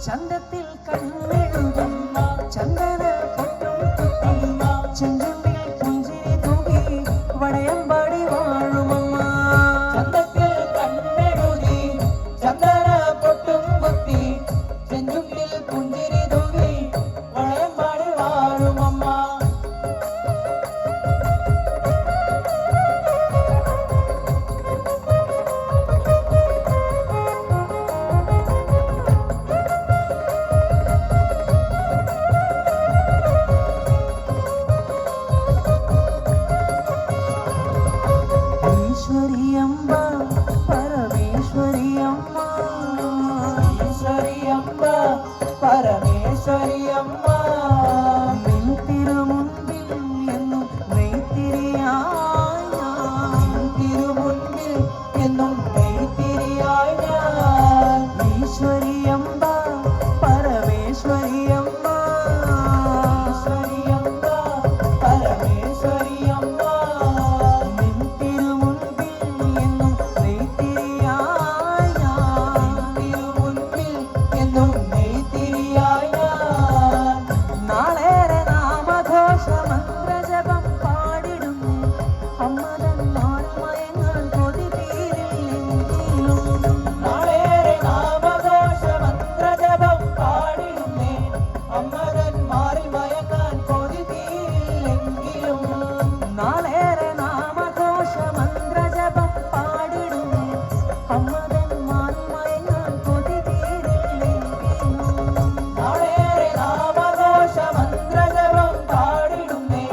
ചന്തത്തിൽ കണ്ണെഴുതും ചന്ദന പൊട്ടും കുത്തി ചെഞ്ചുണ്ടിൽ പുഞ്ചിരി തൂകി വടയമ്പാടി വാഴുമമ്മ. ചന്തത്തിൽ കണ്ണെഴുതി ചന്ദന പൊട്ടും കുത്തി ചെഞ്ചുണ്ടിൽ പുഞ്ചിരി തൂകി വടയമ്പാടി വാഴുമമ്മ. ഈശ്വരിയമ്മ പരമേശ്വരിയമ്മ ഈശ്വരിയമ്മ പരമേശ്വരിയമ്മ നിൻ തിരുമുൻപിൽ എന്നും നെയ്ത്തിരിയായി ഞാൻ. തിരുമുൻപിൽ എന്നും നെയ്ത്തിരിയായി ഞാൻ. ഈശ്വരിയമ്മ പരമേശ്വരിയമ്മ ഈശ്വരിയമ്മ പരമേശ്വരിയമ്മ നിൻ തിരുമുൻപിൽ എന്നും നെയ്ത്തിരിയായി ഞാൻ. തിരുമുൻപിൽ എന്നും നെയ്ത്തിരിയായി ഞാൻ. നാളേറെ നാമഘോഷ മന്ത്രജപം പാടിടുന്നു അമ്മതൻ നാൾമയങ്ങാൻ കൊതി തീരില്ലെങ്കിലും. നാളേറെ നാമഘോഷ മന്ത്രജപം പാടിടുന്നേ അമ്മതന്മാരിൽ മയക്കാൻ കൊതി തീരില്ലെങ്കിലും. നാളേറെ നാമഘോഷ മന്ത്രജപം പാടിടുന്നു അമ്മതൻ നാൾമയങ്ങാൻ കൊതി തീരില്ലെങ്കിലും. നാളേറെ നാമഘോഷ മന്ത്രജപം പാടിടുന്നേ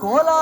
കോലാ